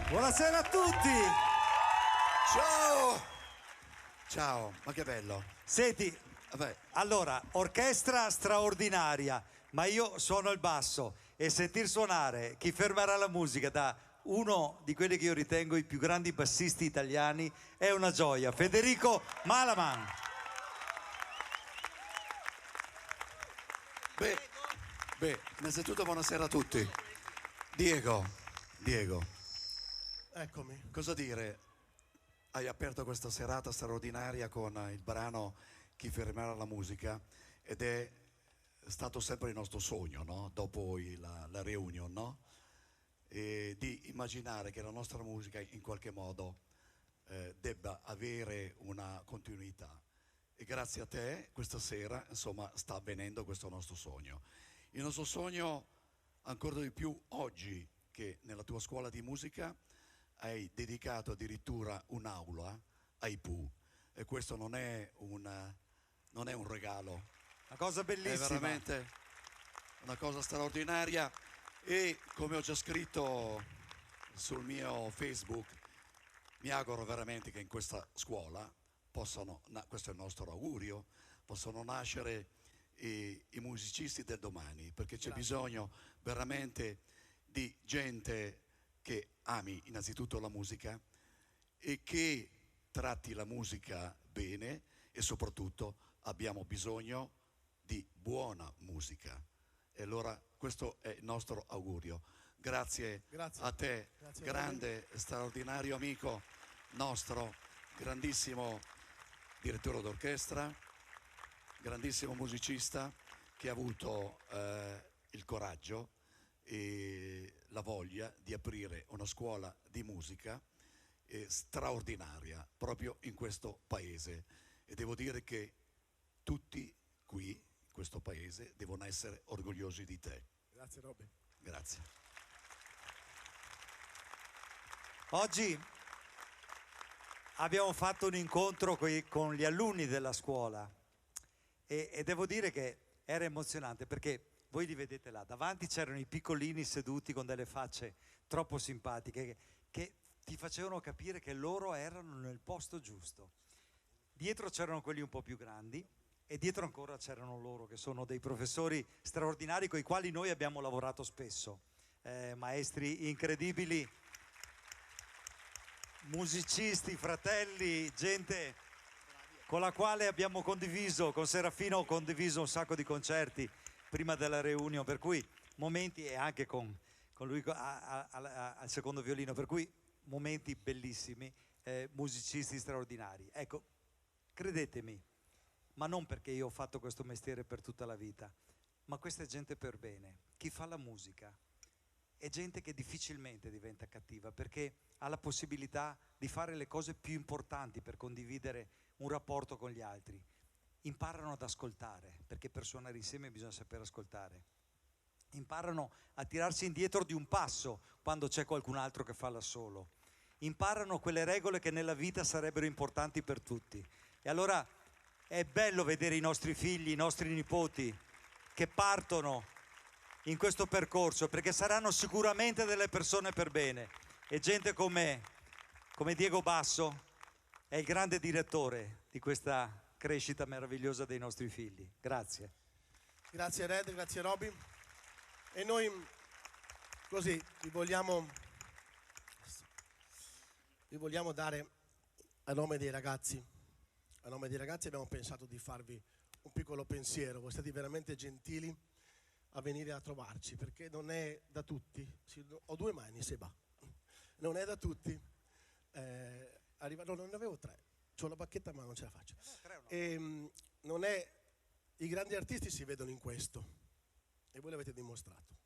Buonasera a tutti! Ciao! Ciao, ma che bello. Senti, Vabbè, allora, orchestra straordinaria, ma io suono il basso e sentir suonare Chi fermerà la musica da uno di quelli che io ritengo i più grandi bassisti italiani è una gioia. Federico Malaman. beh, innanzitutto buonasera a tutti. Diego, Eccomi. cosa dire? Hai aperto questa serata straordinaria con il brano Chi fermerà la musica ed è stato sempre il nostro sogno, no? Dopo la reunion, no? E di immaginare che la nostra musica in qualche modo debba avere una continuità. E grazie a te questa sera, insomma, sta avvenendo questo nostro sogno. Il nostro sogno ancora di più oggi che nella tua scuola di musica hai dedicato addirittura un'aula ai Pooh, e questo non è un regalo, Una cosa è bellissima. veramente una cosa straordinaria. E come ho già scritto sul mio Facebook, mi auguro veramente che in questa scuola questo è il nostro augurio, possano nascere i musicisti del domani, perché c'è bisogno veramente di gente che ami innanzitutto la musica e che tratti la musica bene, e soprattutto abbiamo bisogno di buona musica. E allora questo è il nostro augurio. Grazie a te, Grazie a grande, straordinario amico nostro, grandissimo direttore d'orchestra, grandissimo musicista che ha avuto il coraggio e la voglia di aprire una scuola di musica straordinaria proprio in questo paese. E devo dire che tutti qui in questo paese devono essere orgogliosi di te. Grazie Robby. Grazie. Oggi abbiamo fatto un incontro con gli alunni della scuola e devo dire che era emozionante perché voi li vedete là, davanti c'erano i piccolini seduti con delle facce troppo simpatiche che ti facevano capire che loro erano nel posto giusto. Dietro c'erano quelli un po' più grandi e dietro ancora c'erano loro che sono dei professori straordinari con i quali noi abbiamo lavorato spesso, maestri incredibili, musicisti, fratelli, gente con la quale abbiamo condiviso, con Serafino ho condiviso un sacco di concerti prima della reunion, per cui momenti, e anche con lui al secondo violino, per cui momenti bellissimi, musicisti straordinari. Ecco, credetemi, ma non perché io ho fatto questo mestiere per tutta la vita, ma questa è gente per bene. Chi fa la musica è gente che difficilmente diventa cattiva perché ha la possibilità di fare le cose più importanti per condividere un rapporto con gli altri. imparano ad ascoltare, perché per suonare insieme bisogna saper ascoltare. Imparano a tirarsi indietro di un passo quando c'è qualcun altro che fa l'assolo. Imparano quelle regole che nella vita sarebbero importanti per tutti. E allora è bello vedere i nostri figli, i nostri nipoti che partono in questo percorso, perché saranno sicuramente delle persone per bene. E gente come Diego Basso è il grande direttore di questa crescita meravigliosa dei nostri figli. Grazie. Grazie Red, grazie Roby. E noi così vi vogliamo dare a nome dei ragazzi abbiamo pensato di farvi un piccolo pensiero. Voi siete veramente gentili a venire a trovarci, perché non è da tutti, ho 2 mani se va, non è da tutti no, non ne avevo 3, c'ho la bacchetta ma non ce la faccio. Non è, i grandi artisti si vedono in questo e voi l'avete dimostrato,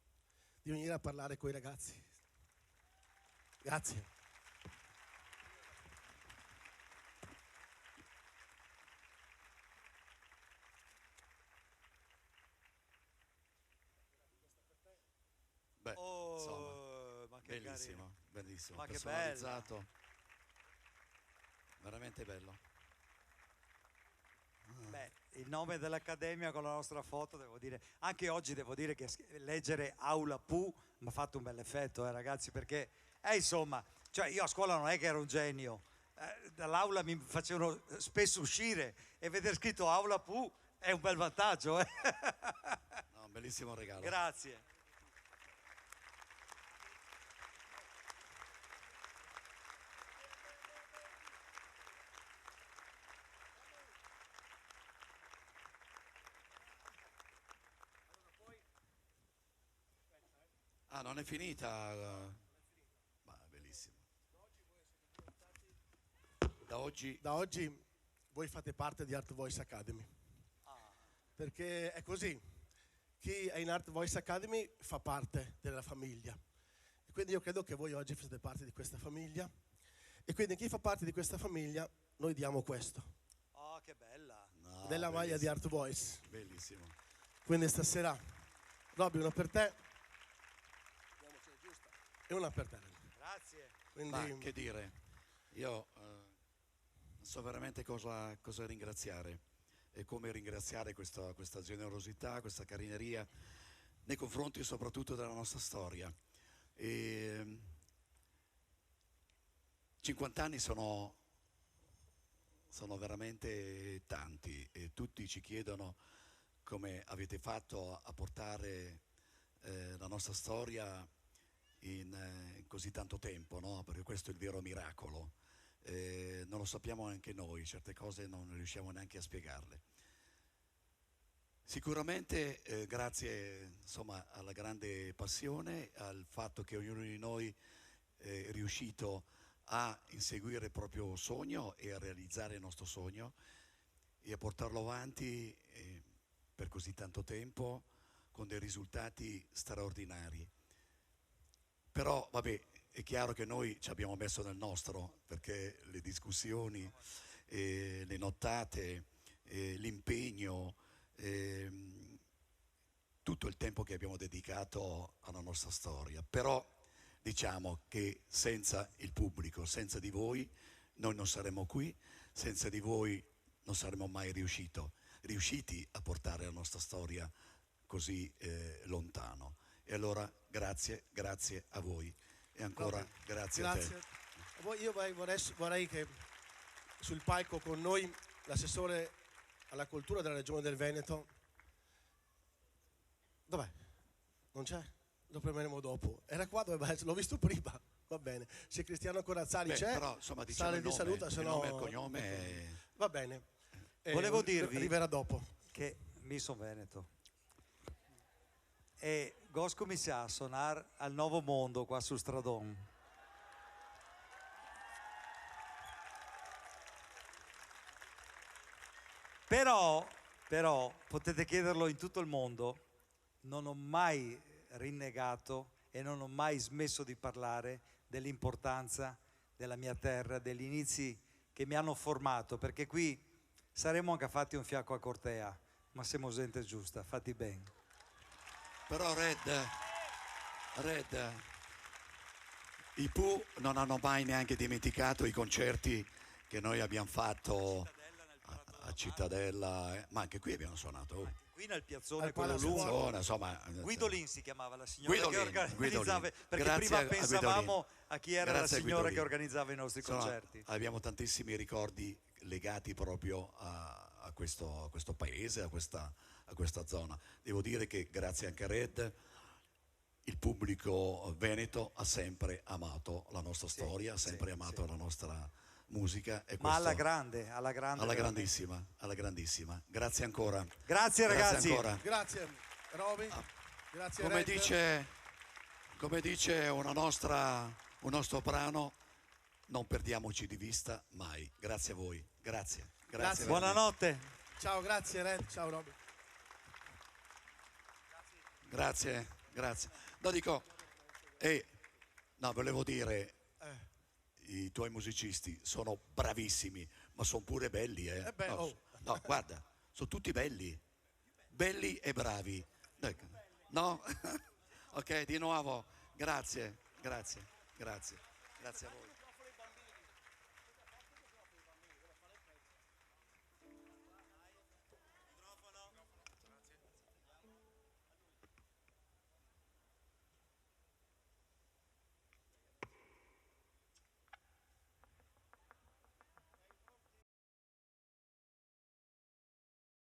di venire a parlare con i ragazzi. Grazie. Beh, insomma, Ma che bellissimo, carino. bellissimo, Ma che personalizzato, veramente bello. Beh, il nome dell'Accademia con la nostra foto, devo dire, anche oggi devo dire che leggere Aula Pu mi ha fatto un bel effetto, ragazzi, perché, insomma, cioè io a scuola non è che ero un genio, dall'aula mi facevano spesso uscire e vedere scritto Aula Pu è un bel vantaggio, eh. No, un bellissimo regalo. Grazie. Ah, non è finita? Ma bellissimo. Da oggi voi fate parte di Art Voice Academy, perché è così, chi è in Art Voice Academy fa parte della famiglia, e quindi io credo che voi oggi fate parte di questa famiglia, e quindi chi fa parte di questa famiglia noi diamo questo, Oh, che bella. No, della maglia di Art Voice. bellissimo. Quindi stasera, Robby, una per te e una per te. Grazie. Quindi, Ma che dire, io non so veramente cosa ringraziare e come ringraziare questa generosità, questa carineria nei confronti soprattutto della nostra storia. 50 anni sono veramente tanti e tutti ci chiedono come avete fatto a portare la nostra storia in così tanto tempo, no? Perché questo è il vero miracolo. Non lo sappiamo neanche noi, certe cose non riusciamo neanche a spiegarle. Sicuramente grazie, insomma, alla grande passione, al fatto che ognuno di noi è riuscito a inseguire il proprio sogno e a realizzare il nostro sogno e a portarlo avanti per così tanto tempo con dei risultati straordinari. Però vabbè, è chiaro che noi ci abbiamo messo nel nostro, perché le discussioni, le nottate, l'impegno, tutto il tempo che abbiamo dedicato alla nostra storia. Però diciamo che senza il pubblico, senza di voi, noi non saremmo qui, senza di voi non saremmo mai riusciti a portare la nostra storia così lontano. E allora grazie a voi e ancora grazie a te. Io vorrei che sul palco con noi l'assessore alla cultura della Regione del Veneto. Dov'è? Non c'è? Lo prenderemo dopo. Era qua, l'ho visto prima. Va bene. Se Cristiano Corazzari c'è, però insomma diciamo il nome, saluta, il se nome e no... il cognome. Va bene. Volevo dirvi arriverà dopo. che mi sono veneto e Gosco mi sa suonare al Nuovo Mondo qua su Stradon. Però potete chiederlo in tutto il mondo, non ho mai rinnegato e non ho mai smesso di parlare dell'importanza della mia terra, degli inizi che mi hanno formato, perché qui saremmo anche fatti un fiacco a Cortea, ma siamo gente giusta, fatti bene. Però Red, i Pooh non hanno mai neanche dimenticato i concerti che noi abbiamo fatto a Cittadella, ma anche qui abbiamo suonato. Qui nel piazzone Al quello Palazzo lungo, Insomma, insomma, Guidolin si chiamava la signora che Guidolin, organizzava, Guidolin. perché Grazie prima a pensavamo Guidolin. a chi era Grazie a la signora Guidolin. che organizzava i nostri Insomma, concerti. abbiamo tantissimi ricordi legati proprio a questo paese, a questa zona. Devo dire che grazie anche a Red, il pubblico veneto ha sempre amato la nostra storia, ha sempre amato la nostra musica. E Ma alla questo- grande, veramente. alla grandissima. Grazie ancora. Grazie ragazzi. Ancora. Grazie Roby, grazie Come Red. dice un nostro brano, non perdiamoci di vista mai. Grazie a voi. Grazie. Grazie. Buonanotte. Ciao, grazie Red, ciao Roby. Grazie. No, dico, no, volevo dire, i tuoi musicisti sono bravissimi, ma sono pure belli, eh? beh, No, oh. no, guarda, sono tutti belli e bravi. Ecco. No? Ok, di nuovo, grazie a voi.